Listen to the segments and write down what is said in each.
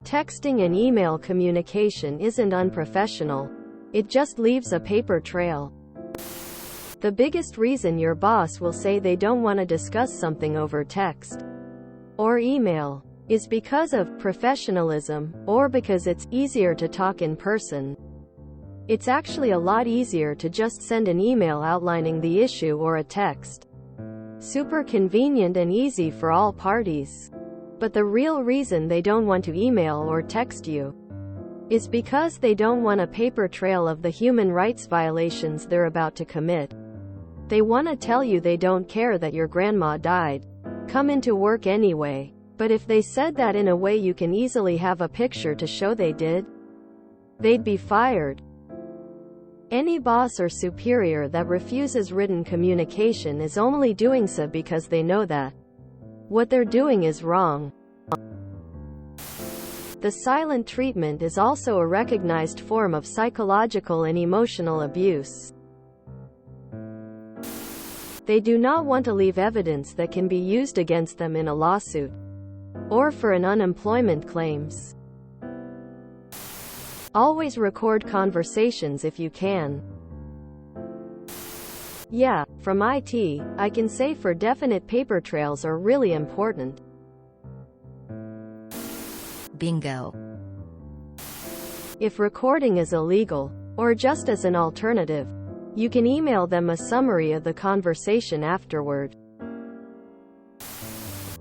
Texting and email communication isn't unprofessional. It just leaves a paper trail. The biggest reason your boss will say they don't want to discuss something over text or email is because of professionalism, or because it's easier to talk in person. It's actually a lot easier to just send an email outlining the issue or a text. Super convenient and easy for all parties. But the real reason they don't want to email or text you is because they don't want a paper trail of the human rights violations they're about to commit. They want to tell you they don't care that your grandma died. Come into work anyway. But if they said that in a way you can easily have a picture to show they did, they'd be fired. Any boss or superior that refuses written communication is only doing so because they know that what they're doing is wrong. The silent treatment is also a recognized form of psychological and emotional abuse. They do not want to leave evidence that can be used against them in a lawsuit or for an unemployment claims. Always record conversations if you can. Yeah, from IT, I can say for definite paper trails are really important. Bingo. If recording is illegal, or just as an alternative, you can email them a summary of the conversation afterward.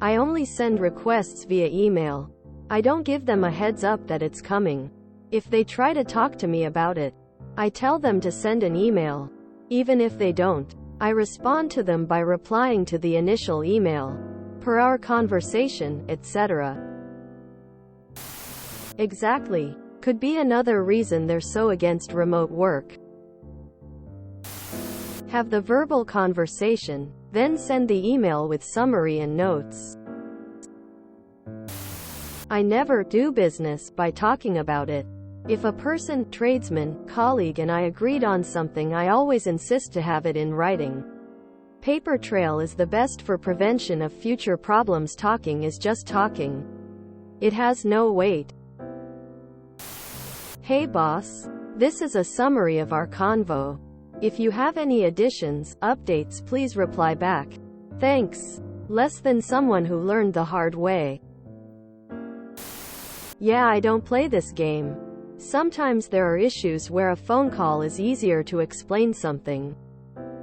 I only send requests via email. I don't give them a heads up that it's coming. If they try to talk to me about it, I tell them to send an email. Even if they don't, I respond to them by replying to the initial email, per our conversation, etc. Exactly. Could be another reason they're so against remote work. Have the verbal conversation, then send the email with summary and notes. I never do business by talking about it. If a person, tradesman, colleague and I agreed on something, I always insist to have it in writing. Paper trail is the best for prevention of future problems. Talking is just talking. It has no weight. Hey boss, this is a summary of our convo. If you have any additions, updates, please reply back. Thanks. Less than someone who learned the hard way. Yeah, I don't play this game. Sometimes there are issues where a phone call is easier to explain something.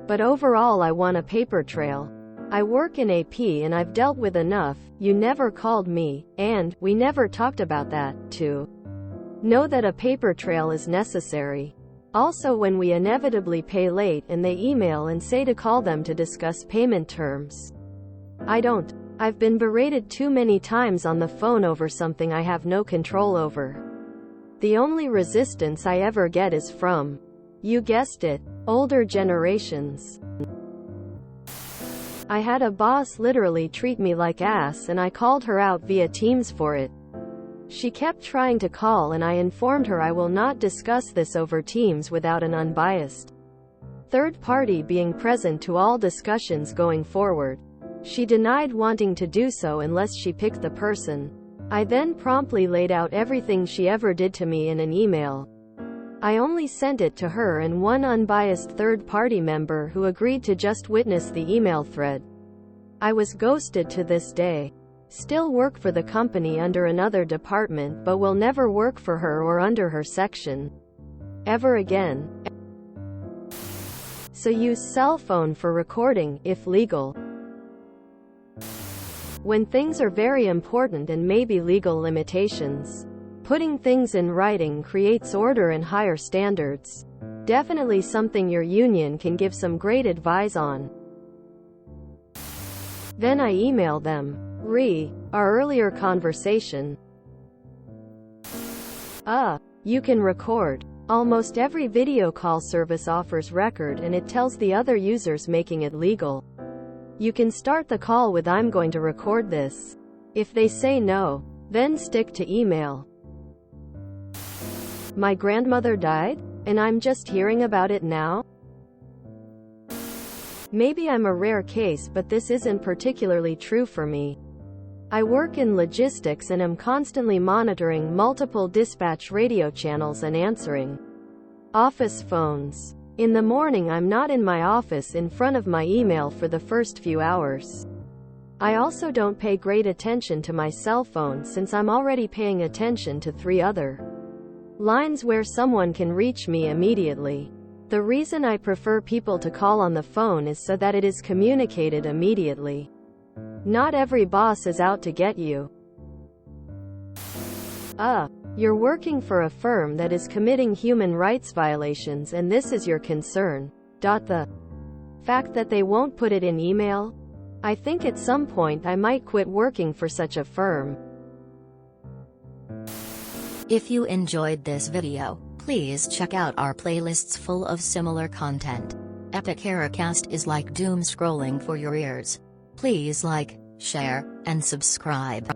But overall I want a paper trail. I work in AP and I've dealt with enough, you never called me, and we never talked about that, to know that a paper trail is necessary. Also, when we inevitably pay late and they email and say to call them to discuss payment terms, I don't. I've been berated too many times on the phone over something I have no control over. The only resistance I ever get is from, you guessed it, older generations. I had a boss literally treat me like ass and I called her out via Teams for it. She kept trying to call and I informed her I will not discuss this over Teams without an unbiased third party being present to all discussions going forward. She denied wanting to do so unless she picked the person. I then promptly laid out everything she ever did to me in an email. I only sent it to her and one unbiased third-party member who agreed to just witness the email thread. I was ghosted to this day. Still work for the company under another department but will never work for her or under her section ever again. So use cell phone for recording, if legal. When things are very important and maybe legal limitations, putting things in writing creates order and higher standards. Definitely something your union can give some great advice on. Then I email them. Our earlier conversation. You can record. Almost every video call service offers record and it tells the other users, making it legal. You can start the call with I'm going to record this. If they say no, then stick to email. My grandmother died, and I'm just hearing about it now? Maybe I'm a rare case, but this isn't particularly true for me. I work in logistics and am constantly monitoring multiple dispatch radio channels and answering office phones. In the morning I'm not in my office in front of my email for the first few hours. I also don't pay great attention to my cell phone since I'm already paying attention to 3 other lines where someone can reach me immediately. The reason I prefer people to call on the phone is so that it is communicated immediately. Not every boss is out to get you. You're working for a firm that is committing human rights violations and this is your concern. The fact that they won't put it in email? I think at some point I might quit working for such a firm. If you enjoyed this video, please check out our playlists full of similar content. Epic Ericast is like doom scrolling for your ears. Please like, share, and subscribe.